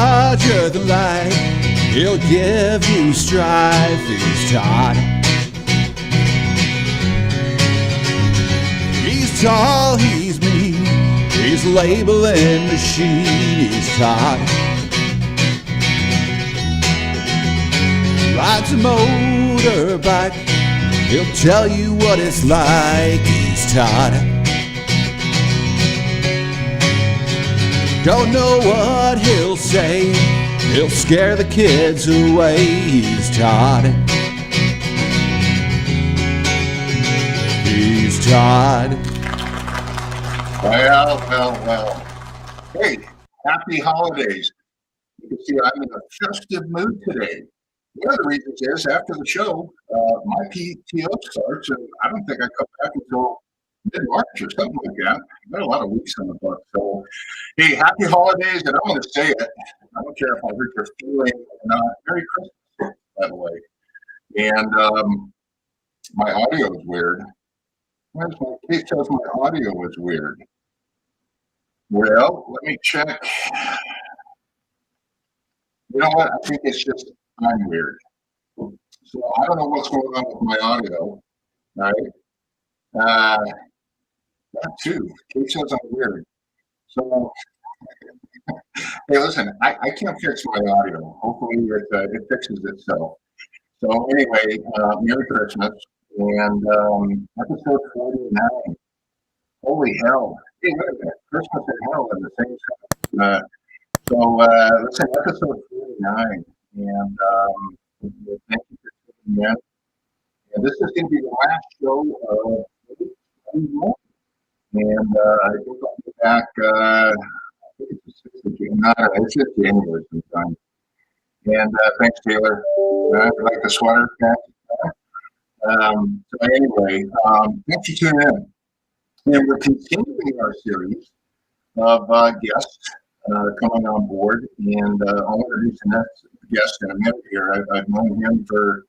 larger than life. He'll give you strife. He's Todd. He's tall, he's mean, he's labeling machine. He's Todd. Rides a motorbike, he'll tell you what it's like. He's Todd. Don't know what he'll say, he'll scare the kids away. He's Todd. He's Todd. Well. Hey, happy holidays. You can see I'm in a festive mood today. One of the reasons is after the show, my PTO starts, and I don't think I come back until mid-March or something like that. I've got a lot of weeks on the book. So, hey, happy holidays, and I'm going to say it. I don't care if I hurt your feeling or not. Merry Christmas, by the way. And my audio is weird. Where's my case says my audio is weird. Well, let me check. You know what? I think it's just I'm weird. So I don't know what's going on with my audio. Right? That too. Kate says I'm weird. So hey, listen, I can't fix my audio. Hopefully it fixes itself. So anyway, Merry Christmas and episode 49. Holy hell! Hey, wait a minute. Christmas and hell in the same sentence. Listen, episode 49, and thank you for tuning in. And this is going to be the last show of 2021. And I think I'll be back, I think it's the 6th of January. No, it's just January sometime. And thanks, Taylor. I like the sweater. So anyway, thanks for tuning in. And we're continuing our series of guests coming on board. And I'll introduce the next guest in a minute here. I've known him for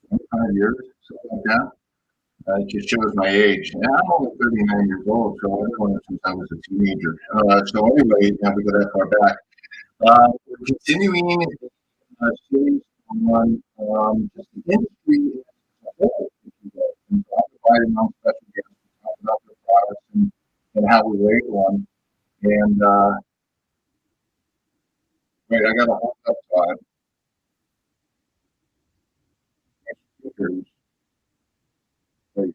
25 years, something like that. It just shows my age. And I'm only 39 years old, so I've known him since I was a teenager. So anyway, now we go that far back. We're continuing a series on just the industry as a whole, and providing on special guests to talk about their products and how we rate one. And wait, I got to hold up, Todd. Wait.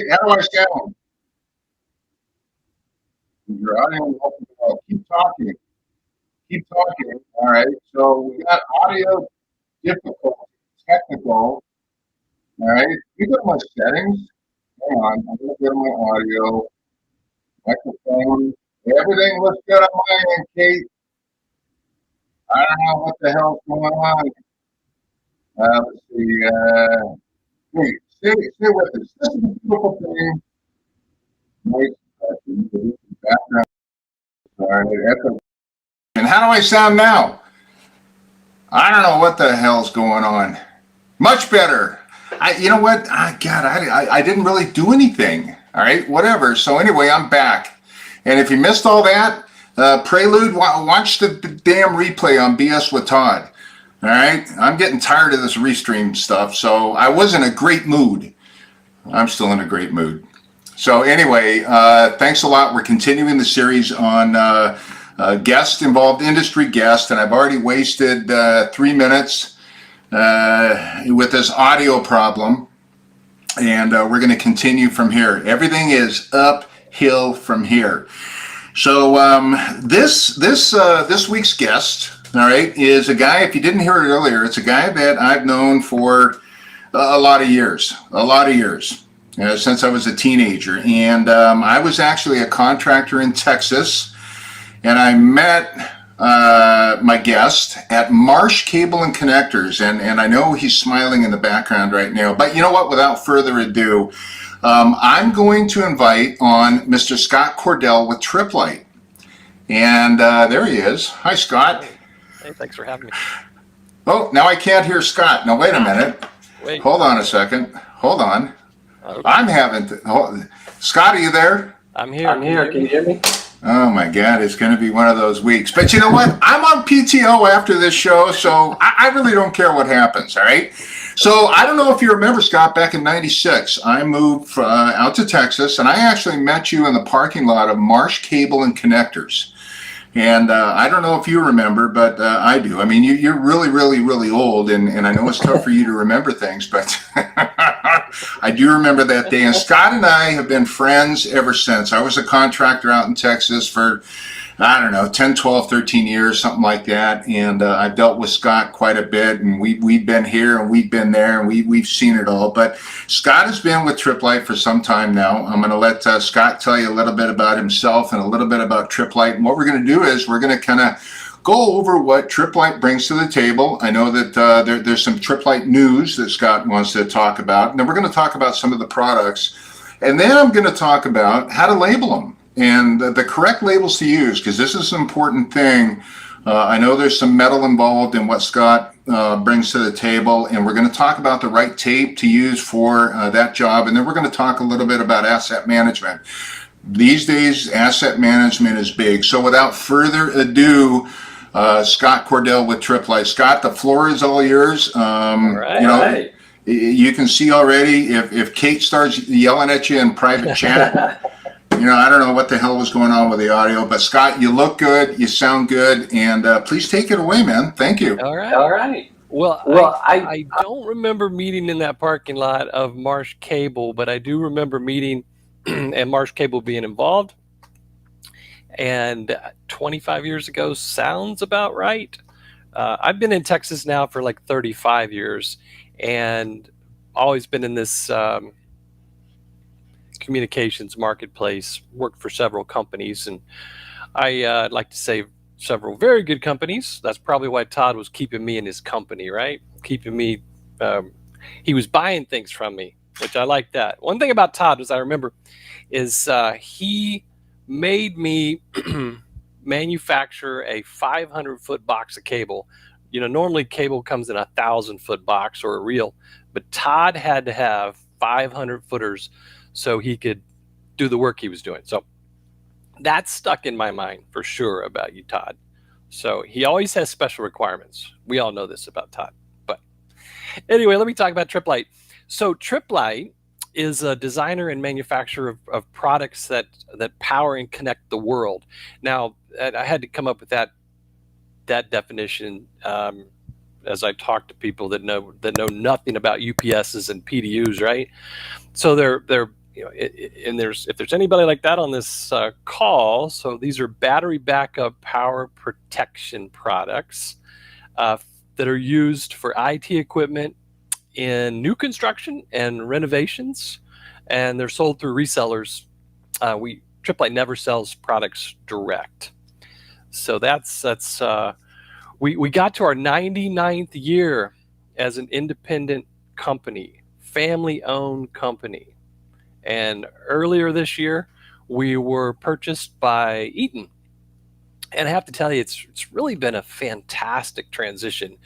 How do I sound? Your audio. Keep talking. Keep talking. All right. So we got audio difficulty, technical. All right. You got my settings. Hang on. I'm going to go to my audio, microphone. Everything looks good on my end, Kate. I don't know what the hell's going on. Let's see. Wait, stay with us. This is a beautiful thing. Wait, background. Sorry, echo. And how do I sound now? I don't know what the hell's going on. Much better. You know what? God, I didn't really do anything. All right, whatever. So anyway, I'm back. And if you missed all that, Prelude, watch the damn replay on BS with Todd. All right, I'm getting tired of this restream stuff. So I was in a great mood. I'm still in a great mood. So anyway, thanks a lot. We're continuing the series on guest involved, industry guest, and I've already wasted 3 minutes with this audio problem, and we're going to continue from here. Everything is uphill from here. So this week's guest, all right, is a guy. If you didn't hear it earlier, it's a guy that I've known for a lot of years. Since I was a teenager, and I was actually a contractor in Texas, and I met my guest at Marsh Cable and Connectors, and I know he's smiling in the background right now, but you know what, without further ado, I'm going to invite on Mr. Scott Cordell with Tripp Lite, and there he is. Hi, Scott. Hey, thanks for having me. Oh, now I can't hear Scott. Now, wait a minute. Hold on a second. Hold on. Okay. I'm having Scott, are you there? I'm here. Can you hear me? Oh my God, it's going to be one of those weeks. But you know what? I'm on PTO after this show, so I really don't care what happens, all right? So I don't know if you remember, Scott, back in '96, I moved out to Texas, and I actually met you in the parking lot of Marsh Cable and Connectors. And I don't know if you remember, but I do. I mean, you're really, really, really old, and I know it's tough for you to remember things, but I do remember that day. And Scott and I have been friends ever since. I was a contractor out in Texas for, I don't know, 10, 12, 13 years, something like that. And I've dealt with Scott quite a bit, and we've been here and we've been there, and we've seen it all. But Scott has been with Tripp Lite for some time now. I'm going to let Scott tell you a little bit about himself and a little bit about Tripp Lite. And what we're going to do is we're going to kind of go over what Tripp Lite brings to the table. I know that there's some Tripp Lite news that Scott wants to talk about. And then we're going to talk about some of the products. And then I'm going to talk about how to label them and the correct labels to use, because this is an important thing. I know there's some metal involved in what Scott brings to the table, and we're going to talk about the right tape to use for that job. And then we're going to talk a little bit about asset management. These days, asset management is big. So without further ado, Scott Cordell with Tripp Lite. Scott, the floor is all yours. All right. You can see already if Kate starts yelling at you in private chat, I don't know what the hell was going on with the audio, but Scott, you look good, you sound good, and please take it away, man. Thank you. All right. Well, I don't remember meeting in that parking lot of Marsh Cable, but I do remember meeting and Marsh Cable being involved. And 25 years ago sounds about right. I've been in Texas now for like 35 years and always been in this communications marketplace, worked for several companies, and I'd like to say several very good companies. That's probably why Todd was keeping me in his company, right? Keeping me, he was buying things from me, which I like that. One thing about Todd, as I remember, is he made me manufacture a 500-foot box of cable. Normally cable comes in a 1,000-foot box or a reel, but Todd had to have 500 footers so he could do the work he was doing. So that's stuck in my mind for sure about you, Todd. So he always has special requirements. We all know this about Todd. But anyway, let me talk about Tripp Lite. So Tripp Lite is a designer and manufacturer of products that power and connect the world. Now, I had to come up with that definition as I talk to people that know nothing about UPSs and PDUs, right? So they're and if there's anybody like that on this call, so these are battery backup power protection products that are used for IT equipment in new construction and renovations, and they're sold through resellers. Tripp Lite never sells products direct. So that's we got to our 99th year as an independent company, family-owned company. And earlier this year, we were purchased by Eaton. And I have to tell you, it's really been a fantastic transition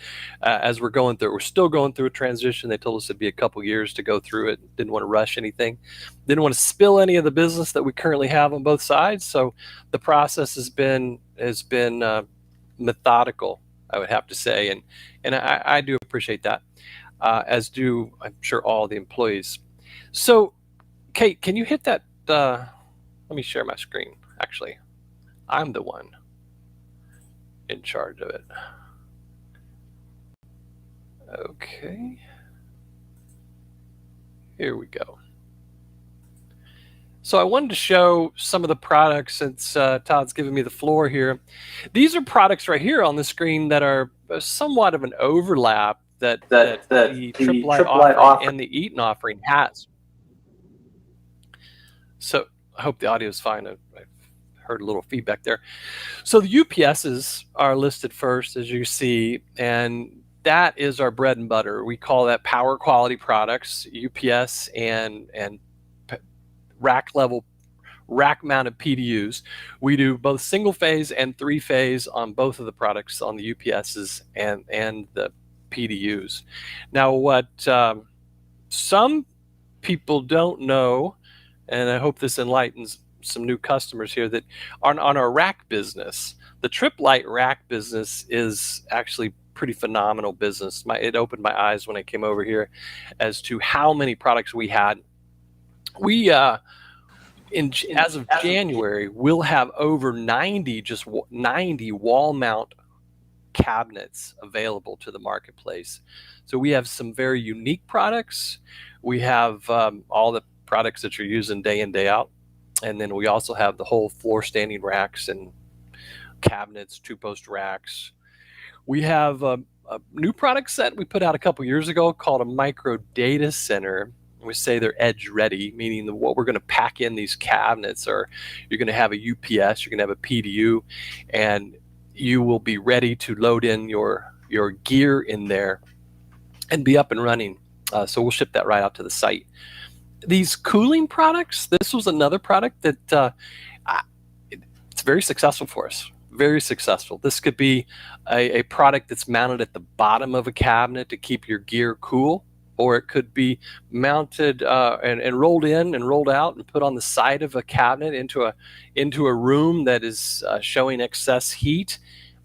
as we're going through. We're still going through a transition. They told us it'd be a couple years to go through it. Didn't want to rush anything. Didn't want to spill any of the business that we currently have on both sides. So the process has been methodical, I would have to say, and I do appreciate that, as do I'm sure all the employees. So, Kate, can you hit that? Let me share my screen. Actually, I'm the one in charge of it. Okay. Here we go. So I wanted to show some of the products since Todd's giving me the floor here. These are products right here on the screen that are somewhat of an overlap that the Tripp Lite offering and the Eaton offering has. So I hope the audio is fine. I've heard a little feedback there. So the UPSs are listed first, as you see, and that is our bread and butter. We call that power quality products, UPS and rack mounted PDUs. We do both single phase and 3-phase on both of the products on the UPSs and the PDUs. Now, what some people don't know, and I hope this enlightens some new customers here that on our rack business. The Tripp Lite rack business is actually pretty phenomenal business. It opened my eyes when I came over here as to how many products we had. We as of January, we'll have over 90 wall mount cabinets available to the marketplace. So we have some very unique products. We have all the products that you're using day in, day out. And then we also have the whole floor standing racks and cabinets, 2-post racks. We have a new product set we put out a couple years ago called a micro data center. We say they're edge ready, meaning that what we're going to pack in these cabinets are, you're going to have a UPS, you're going to have a PDU, and you will be ready to load in your gear in there and be up and running. So we'll ship that right out to the site. These cooling products, this was another product that it's very successful for us. Very successful. This could be a product that's mounted at the bottom of a cabinet to keep your gear cool, or it could be mounted and rolled in and rolled out and put on the side of a cabinet into a room that is showing excess heat.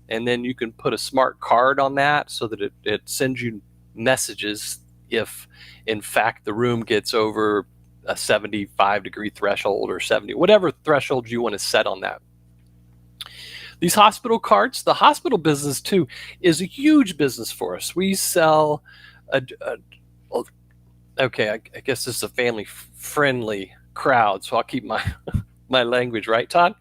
And then you can put a smart card on that so that it sends you messages if, in fact, the room gets over a 75-degree threshold or 70, whatever threshold you want to set on that. These hospital carts, the hospital business too, is a huge business for us. We sell okay, I guess this is a family-friendly crowd, so I'll keep my my language right, Todd.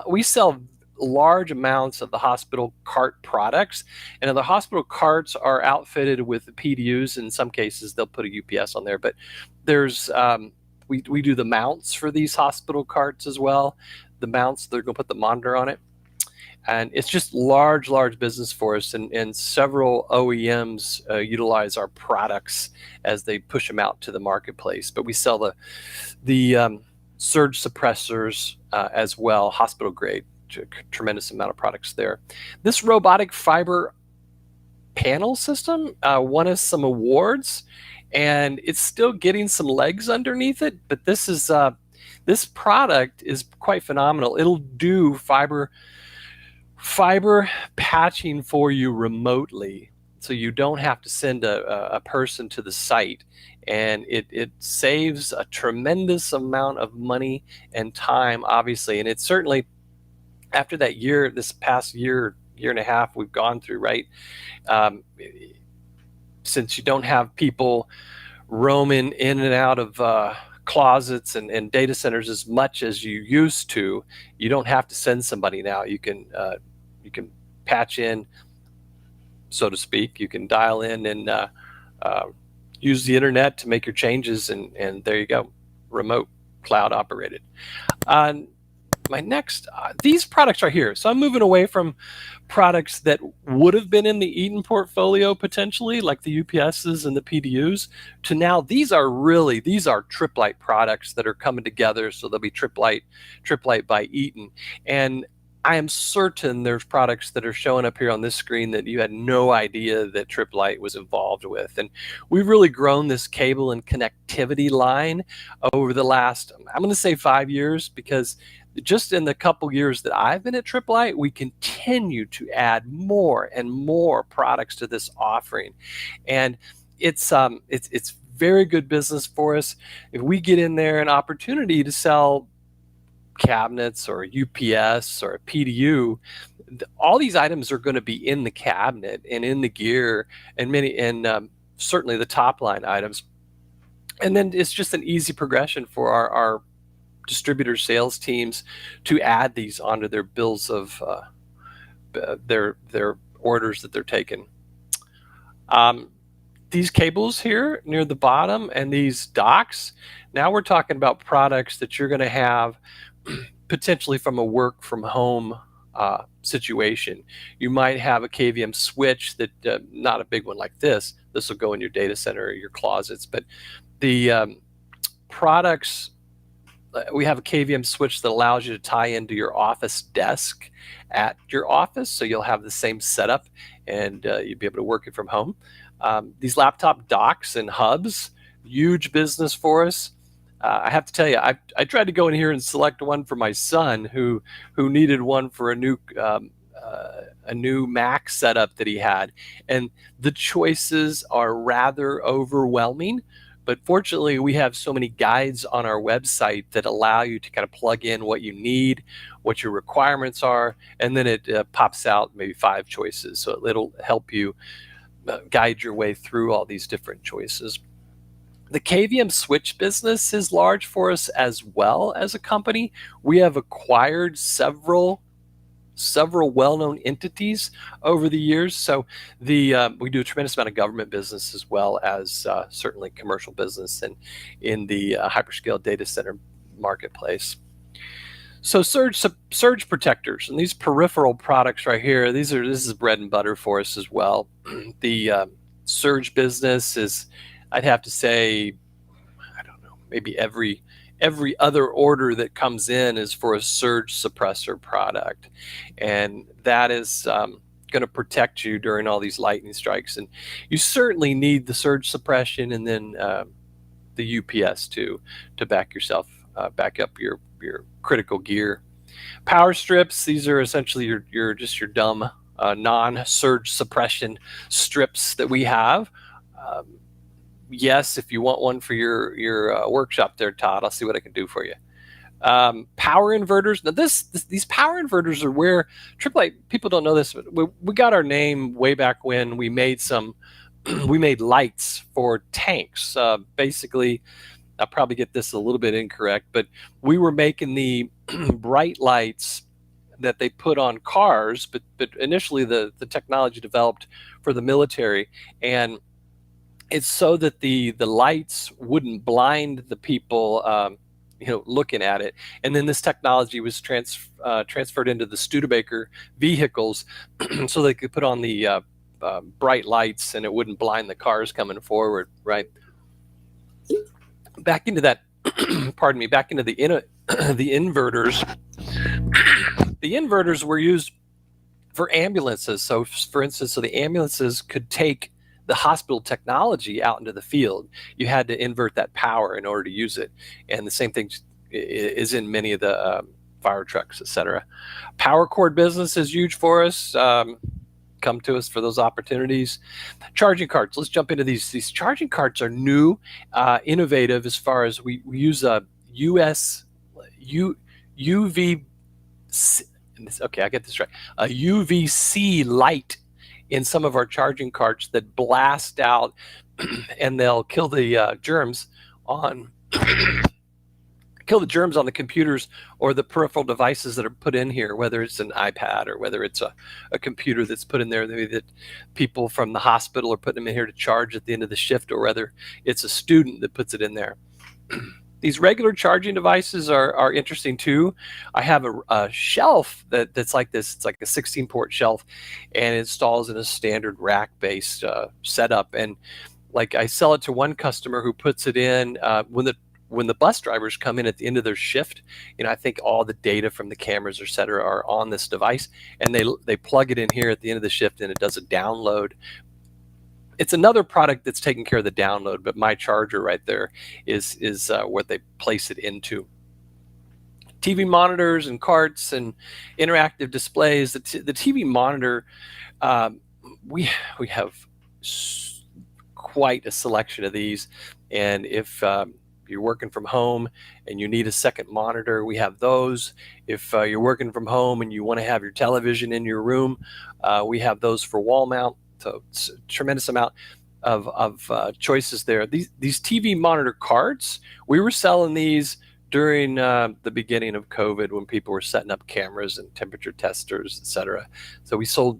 We sell large amounts of the hospital cart products, and the hospital carts are outfitted with the PDUs. In some cases, they'll put a UPS on there, but there's we do the mounts for these hospital carts as well. The mounts, they're going to put the monitor on it. And it's just large business for us, and several OEMs utilize our products as they push them out to the marketplace. But we sell the surge suppressors as well, hospital grade, tremendous amount of products there. This robotic fiber panel system won us some awards, and it's still getting some legs underneath it. But this product is quite phenomenal. It'll do fiber patching for you remotely, so you don't have to send a person to the site, and it saves a tremendous amount of money and time, obviously. And it's certainly, after that this past year and a half we've gone through, right, since you don't have people roaming in and out of closets and data centers as much as you used to, you don't have to send somebody now. You can patch in, so to speak. You can dial in and use the internet to make your changes, and there you go, remote, cloud operated. My next, these products are here. So I'm moving away from products that would have been in the Eaton portfolio potentially, like the UPSs and the PDUs, to now these are Tripp Lite products that are coming together. So they'll be Tripp Lite by Eaton. And I am certain there's products that are showing up here on this screen that you had no idea that Tripp Lite was involved with. And we've really grown this cable and connectivity line over the last, I'm going to say 5 years, because just in the couple years that I've been at Tripp Lite, we continue to add more and more products to this offering. And it's very good business for us. If we get in there an opportunity to sell cabinets or a UPS or a PDU, all these items are going to be in the cabinet and in the gear, and certainly the top line items. And then it's just an easy progression for our distributor sales teams to add these onto their bills of their orders that they're taking. These cables here near the bottom and these docks, now we're talking about products that you're going to have potentially from a work from home situation. You might have a KVM switch that, not a big one like this will go in your data center or your closets, but the products, we have a KVM switch that allows you to tie into your office desk at your office, so you'll have the same setup and you'll be able to work it from home. These laptop docks and hubs, huge business for us. I have to tell you, I tried to go in here and select one for my son who needed one for a new Mac setup that he had, and the choices are rather overwhelming. But fortunately, we have so many guides on our website that allow you to kind of plug in what you need, what your requirements are, and then it pops out maybe 5 choices. So it'll help you guide your way through all these different choices. The KVM switch business is large for us as well as a company. We have acquired several well-known entities over the years. So we do a tremendous amount of government business as well as certainly commercial business and in the hyperscale data center marketplace. So surge protectors and these peripheral products right here, this is bread and butter for us as well. The surge business is, I'd have to say, I don't know, maybe every other order that comes in is for a surge suppressor product, and that is going to protect you during all these lightning strikes. And you certainly need the surge suppression and then the UPS to back up your critical gear. Power strips, these are essentially your dumb non-surge suppression strips that we have. Yes, if you want one for your workshop there, Todd, I'll see what I can do for you. Power inverters. Now these power inverters are where Tripp Lite, people don't know this, but we got our name way back when we made we made lights for tanks. Basically, I'll probably get this a little bit incorrect, but we were making the bright lights that they put on cars, but initially the technology developed for the military, and it's so that the lights wouldn't blind the people looking at it. And then this technology was transferred into the Studebaker vehicles so they could put on the bright lights and it wouldn't blind the cars coming forward, right? Back into that, pardon me, back into the inverters. The inverters were used for ambulances. So for instance, so the ambulances could take the hospital technology out into the field. You had to invert that power in order to use it. And the same thing is in many of the fire trucks, etc. Power cord business is huge for us. Come to us for those opportunities. Charging carts. Let's jump into these. These charging carts are new, innovative as far as we use a UV. Okay, I get this right. A UVC light in some of our charging carts that blast out and they'll kill the germs on the computers or the peripheral devices that are put in here, whether it's an iPad or whether it's a computer that's put in there that people from the hospital are putting them in here to charge at the end of the shift, or whether it's a student that puts it in there. These regular charging devices are interesting too. I have a shelf that's like this. It's like a 16-port shelf, and it installs in a standard rack-based setup. And like I sell it to one customer who puts it in when the bus drivers come in at the end of their shift. I think all the data from the cameras, et cetera, are on this device, and they plug it in here at the end of the shift, and it does a download. It's another product that's taking care of the download, but my charger right there is what they place it into. TV monitors and carts and interactive displays. The TV monitor, we have quite a selection of these, and if you're working from home and you need a second monitor, we have those. If you're working from home and you want to have your television in your room, we have those for wall mount. So it's a tremendous amount of choices there. These TV monitor carts, we were selling these during the beginning of COVID when people were setting up cameras and temperature testers, etc. So we sold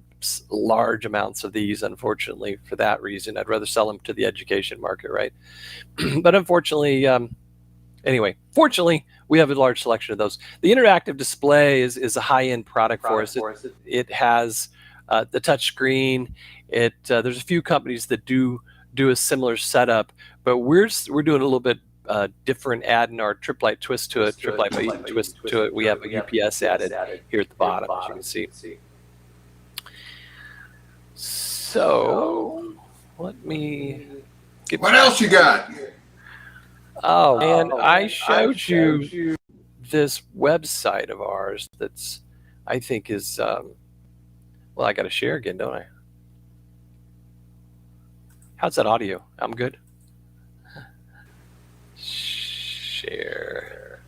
large amounts of these, unfortunately, for that reason. I'd rather sell them to the education market, right? But unfortunately, fortunately, we have a large selection of those. The interactive display is a high-end product for us. It has the touch screen. There's a few companies that do a similar setup, but we're doing a little bit different, adding our Tripp Lite twist to it. Tripp Lite twist to it. We have a UPS added here at the bottom, as you can see. So let me get. What else you got? Oh man, I showed you this website of ours that's, I think is, well, I got to share again, don't I? How's that audio? I'm good. Share.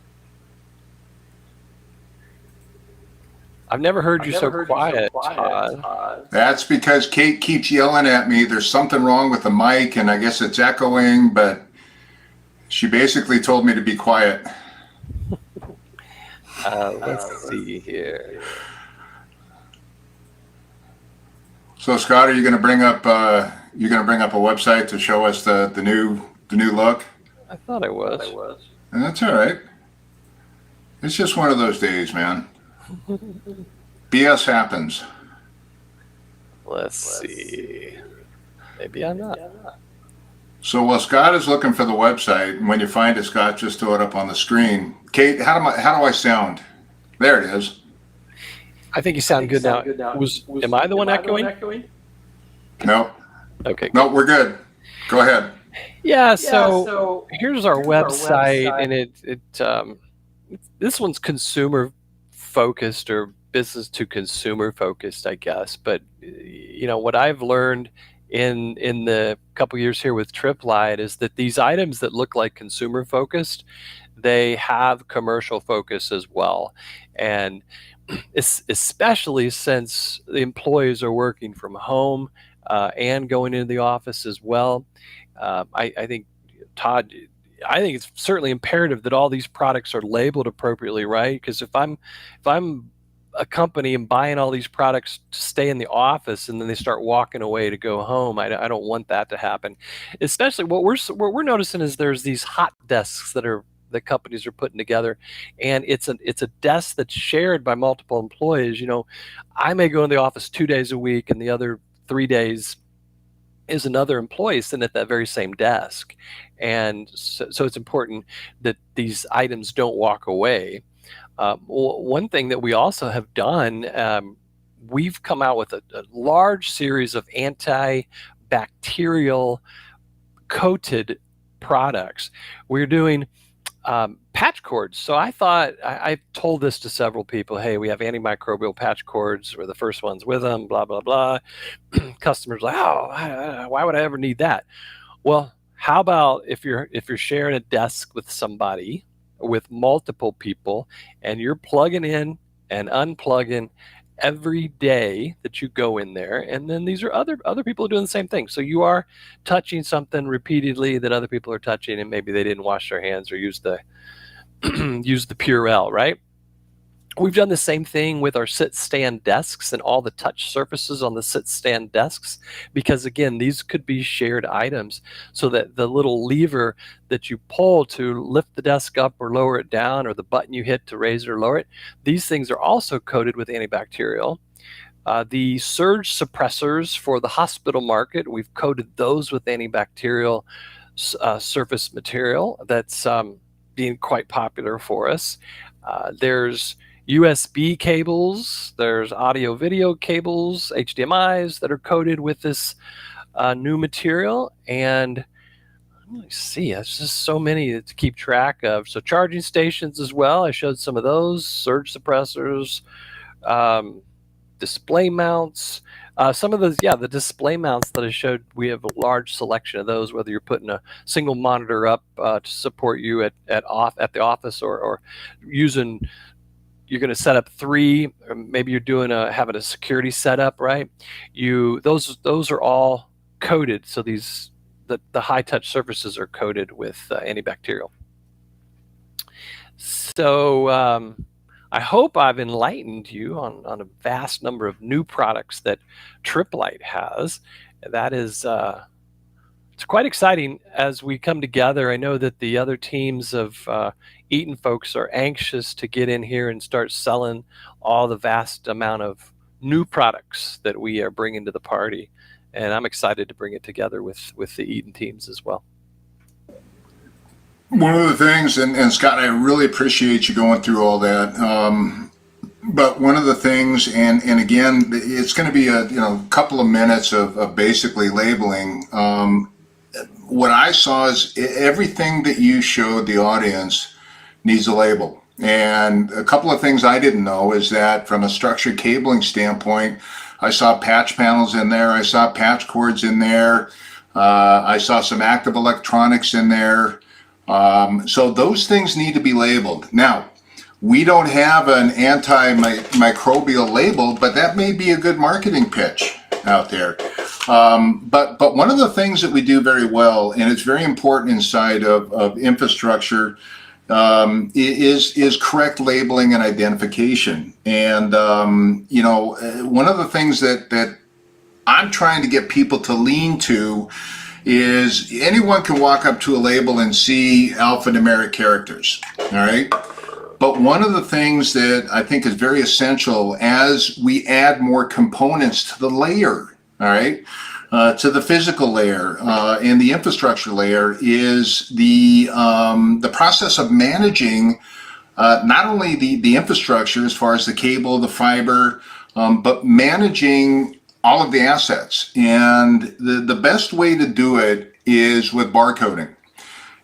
I've never heard you so quiet, Todd. That's because Kate keeps yelling at me. There's something wrong with the mic, and I guess it's echoing, but she basically told me to be quiet. Let's see here. So Scott, are you going to bring up a website to show us the new look? I thought I was. And that's all right. It's just one of those days, man. BS happens. Let's see. Maybe I'm not. So while Scott is looking for the website, and when you find it, Scott, just throw it up on the screen. Kate, how do I sound? There it is. I think you sound good now. Am I the one echoing? Nope. Okay. Nope, we're good. Go ahead. Yeah, so here's our website, and this one's consumer focused or business to consumer focused, I guess. But what I've learned in the couple years here with Tripp Lite is that these items that look like consumer focused, they have commercial focus as well. And especially since the employees are working from home and going into the office as well. I think, Todd, I think it's certainly imperative that all these products are labeled appropriately, right? Because if I'm a company and buying all these products to stay in the office and then they start walking away to go home, I don't want that to happen. Especially what we're noticing is there's these hot desks that companies are putting together, and it's a desk that's shared by multiple employees. I may go in the office 2 days a week, and the other 3 days is another employee sitting at that very same desk. And so it's important that these items don't walk away. One thing that we also have done, we've come out with a large series of antibacterial coated products. We're doing patch cords. So I thought, I told this to several people, hey, we have antimicrobial patch cords. We're the first ones with them, blah, blah, blah. Customers like, oh, why would I ever need that? Well, how about if you're sharing a desk with somebody, with multiple people, and you're plugging in and unplugging every day that you go in there, and then these are other people doing the same thing. So you are touching something repeatedly that other people are touching, and maybe they didn't wash their hands or use the use the Purell, right? We've done the same thing with our sit-stand desks and all the touch surfaces on the sit-stand desks, because again, these could be shared items, so that the little lever that you pull to lift the desk up or lower it down, or the button you hit to raise it or lower it, these things are also coated with antibacterial. The surge suppressors for the hospital market, we've coated those with antibacterial surface material that's being quite popular for us. There's USB cables, there's audio video cables, HDMIs that are coated with this new material. And let me see, it's just so many to keep track of. So charging stations as well, I showed some of those, surge suppressors, display mounts. Some of those, the display mounts that I showed, we have a large selection of those, whether you're putting a single monitor up to support you at the office, or using, you're going to set up 3, or maybe you're having a security setup, right? Those are all coated. So the high touch surfaces are coated with antibacterial. So I hope I've enlightened you on a vast number of new products that Tripp Lite has. That is, it's quite exciting as we come together. I know that the other teams of Eaton folks are anxious to get in here and start selling all the vast amount of new products that we are bringing to the party. And I'm excited to bring it together with the Eaton teams as well. One of the things, and Scott, I really appreciate you going through all that. But one of the things, and again, it's going to be a couple of minutes of basically labeling. what I saw is everything that you showed the audience needs a label. And a couple of things I didn't know is that from a structured cabling standpoint, I saw patch panels in there, I saw patch cords in there, I saw some active electronics in there. So those things need to be labeled. Now, we don't have an antimicrobial label, but that may be a good marketing pitch out there. But one of the things that we do very well, and it's very important inside of infrastructure, is correct labeling and identification. And one of the things that I'm trying to get people to lean to is anyone can walk up to a label and see alphanumeric characters, all right? But one of the things that I think is very essential as we add more components to the layer, all right, to the physical layer and the infrastructure layer is the process of managing not only the infrastructure as far as the cable, the fiber, but managing all of the assets. And the best way to do it is with barcoding.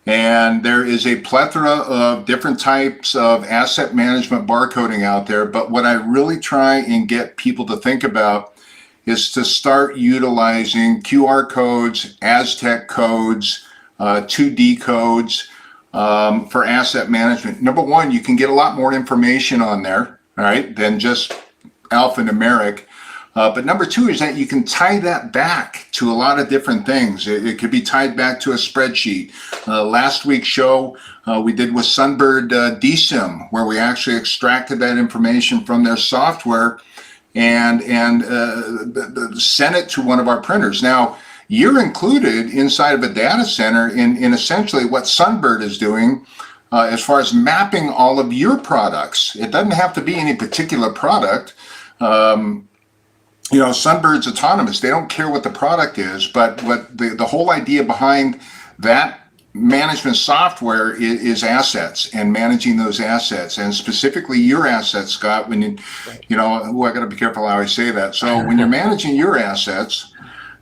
And there is a plethora of different types of asset management barcoding out there. But what I really try and get people to think about is to start utilizing QR codes, Aztec codes, 2D codes for asset management. Number one, you can get a lot more information on there, all right, than just alphanumeric. But number two is that you can tie that back to a lot of different things. It could be tied back to a spreadsheet. Last week's show we did with Sunbird DSIM, where we actually extracted that information from their software and sent it to one of our printers. Now, you're included inside of a data center in essentially what Sunbird is doing as far as mapping all of your products. It doesn't have to be any particular product. Sunbird's autonomous. They don't care what the product is, but what the whole idea behind that management software is assets and managing those assets, and specifically your assets, Scott. When I got to be careful how I say that. So when you're managing your assets,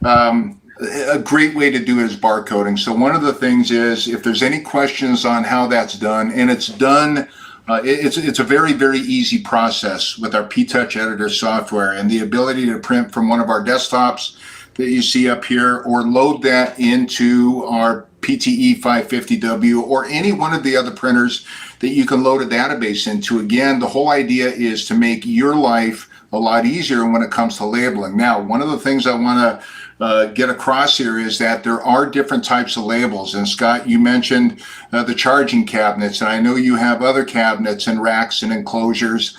a great way to do it is barcoding. So one of the things is if there's any questions on how that's done, and it's done. It's a very, very easy process with our P-Touch editor software and the ability to print from one of our desktops that you see up here or load that into our PTE 550W or any one of the other printers that you can load a database into. Again, the whole idea is to make your life a lot easier when it comes to labeling. Now, one of the things I want to get across here is that there are different types of labels. And Scott, you mentioned the charging cabinets, and I know you have other cabinets and racks and enclosures.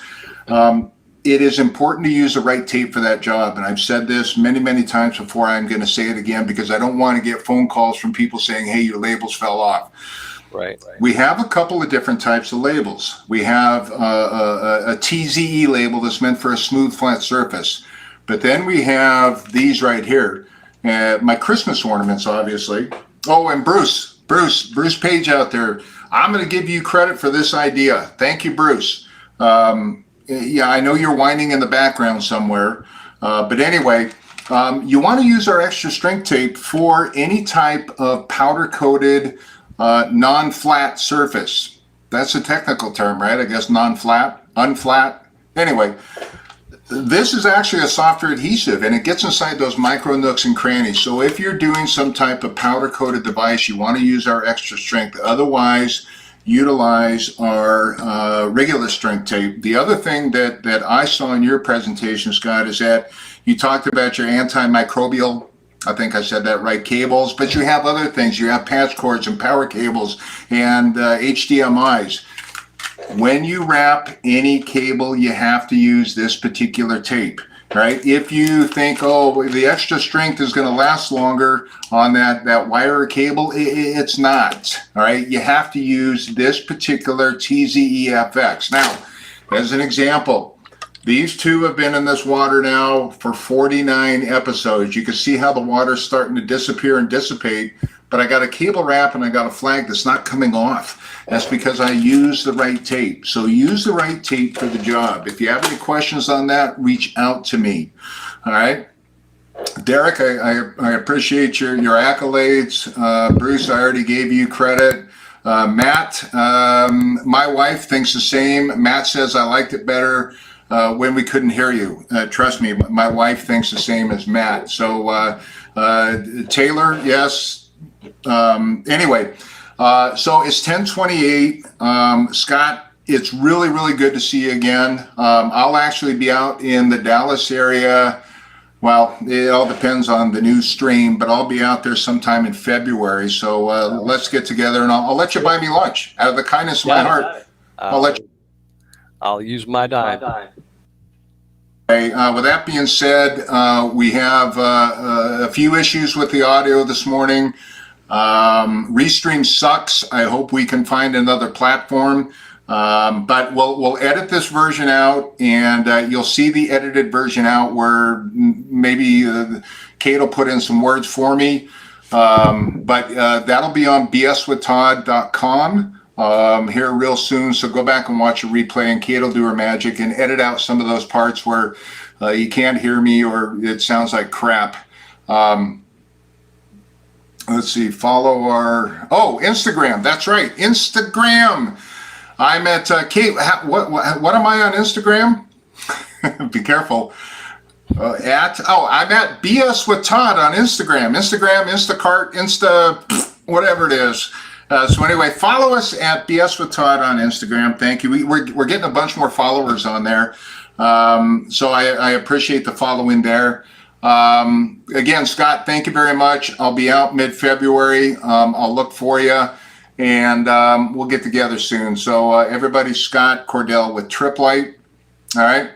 It is important to use the right tape for that job. And I've said this many, many times before. I'm going to say it again because I don't want to get phone calls from people saying, hey, your labels fell off. Right. We have a couple of different types of labels. We have a TZE label that's meant for a smooth, flat surface. But then we have these right here. My Christmas ornaments, obviously. Oh, and Bruce Page out there. I'm going to give you credit for this idea. Thank you, Bruce. Yeah, I know you're whining in the background somewhere. But anyway, you want to use our extra strength tape for any type of powder-coated non-flat surface. That's a technical term, right? I guess non-flat, unflat. Anyway, this is actually a softer adhesive, and it gets inside those micro nooks and crannies. So if you're doing some type of powder-coated device, you want to use our extra strength. Otherwise, utilize our regular strength tape. The other thing that I saw in your presentation, Scott, is that you talked about your antimicrobial, I think I said that right, cables, but you have other things. You have patch cords and power cables and HDMIs. When you wrap any cable, you have to use this particular tape, right? If you think, oh, the extra strength is going to last longer on that wire or cable, it's not, all right? You have to use this particular TZEFX. Now, as an example, these two have been in this water now for 49 episodes. You can see how the water's starting to disappear and dissipate, but I got a cable wrap and I got a flag that's not coming off. That's because I use the right tape. So use the right tape for the job. If you have any questions on that, reach out to me. All right. Derek, I appreciate your accolades. Bruce, I already gave you credit. Matt, my wife thinks the same. Matt says I liked it better when we couldn't hear you. Trust me, my wife thinks the same as Matt. So Taylor, yes. Anyway, so it's 10:28. Scott, it's really, really good to see you again. I'll actually be out in the Dallas area. Well, it all depends on the new stream, but I'll be out there sometime in February. So let's get together, and I'll let you buy me lunch out of the kindness of my heart. I'll use my dime. Okay, with that being said, we have a few issues with the audio this morning. Restream sucks. I hope we can find another platform. But we'll edit this version out, and you'll see the edited version out where maybe Kate will put in some words for me. But that'll be on bswithtodd.com here real soon. So go back and watch a replay, and Kate will do her magic and edit out some of those parts where you can't hear me or it sounds like crap. Let's see, follow our, Instagram. That's right, Instagram. I'm at Kate. What am I on Instagram? Be careful. I'm at BS with Todd on Instagram. Instacart, whatever it is. So anyway, follow us at BS with Todd on Instagram. Thank you. We're getting a bunch more followers on there. So I appreciate the following there. Again, Scott, thank you very much. I'll be out mid-February. I'll look for you. And we'll get together soon. So everybody, Scott Cordell with Tripp Lite. All right.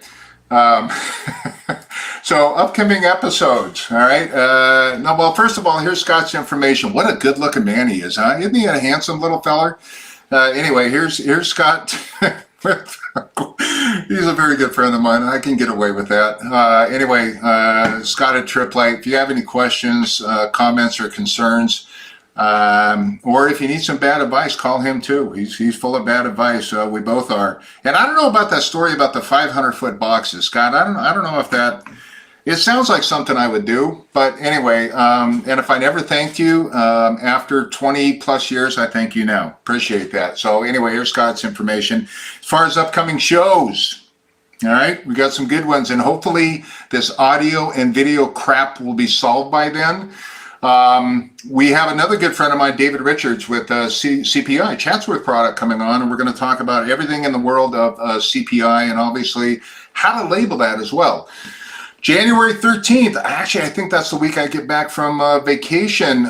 So upcoming episodes. All right. Well, first of all, here's Scott's information. What a good looking man he is, huh? Isn't he a handsome little feller? Anyway, here's Scott. He's a very good friend of mine. I can get away with that. Anyway, Scott at Tripp Lite. If you have any questions, comments, or concerns, or if you need some bad advice, call him too. He's full of bad advice. We both are. And I don't know about that story about the 500-foot boxes, Scott. I don't know if that. It sounds like something I would do, but anyway. And if I never thanked you after 20 plus years, I thank you now. Appreciate that. So anyway, here's Scott's information. As far as upcoming shows, all right, we got some good ones, and hopefully this audio and video crap will be solved by then. We have another good friend of mine, David Richards, with CPI, Chatsworth product, coming on, and we're going to talk about everything in the world of CPI and obviously how to label that as well. January 13th, actually, I think that's the week I get back from vacation.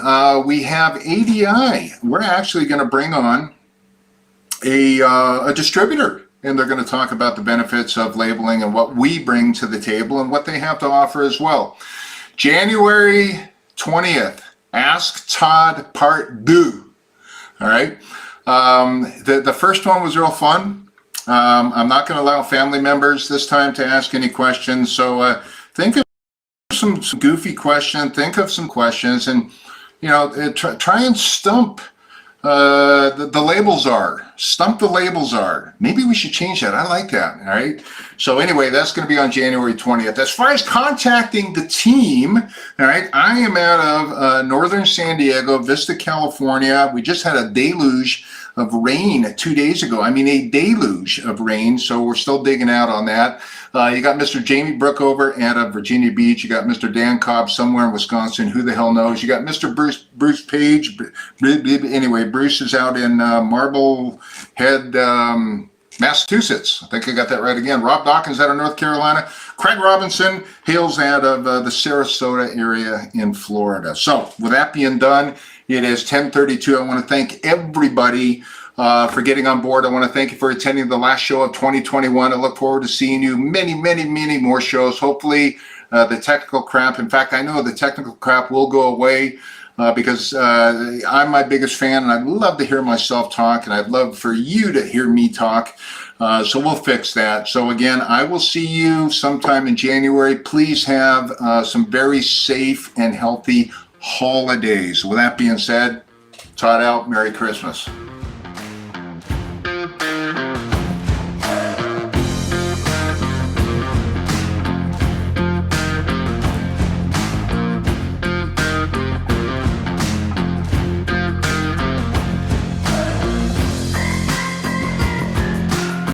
We have ADI. We're actually going to bring on a distributor, and they're going to talk about the benefits of labeling and what we bring to the table and what they have to offer as well. January 20th, Ask Todd Part 2. All right. The first one was real fun. I'm not going to allow family members this time to ask any questions. So think of some goofy questions. Think of some questions, and try and stump the labels are. Stump the labels are. Maybe we should change that. I like that. All right. So anyway, that's going to be on January 20th. As far as contacting the team, all right, I am out of northern San Diego, Vista, California. We just had a deluge of rain 2 days ago. I mean, a deluge of rain. So we're still digging out on that. You got Mr. Jamie Brookover out of Virginia Beach. You got Mr. Dan Cobb somewhere in Wisconsin. Who the hell knows? You got Mr. Bruce Page. Anyway, Bruce is out in Marblehead, Massachusetts. I think I got that right again. Rob Dawkins out of North Carolina. Craig Robinson hails out of the Sarasota area in Florida. So with that being done, it is 10:32. I want to thank everybody for getting on board. I want to thank you for attending the last show of 2021. I look forward to seeing you many, many, many more shows. Hopefully the technical crap, in fact, I know the technical crap will go away because I'm my biggest fan, and I'd love to hear myself talk, and I'd love for you to hear me talk. So we'll fix that. So again, I will see you sometime in January. Please have some very safe and healthy holidays. With that being said, Todd out. Merry Christmas.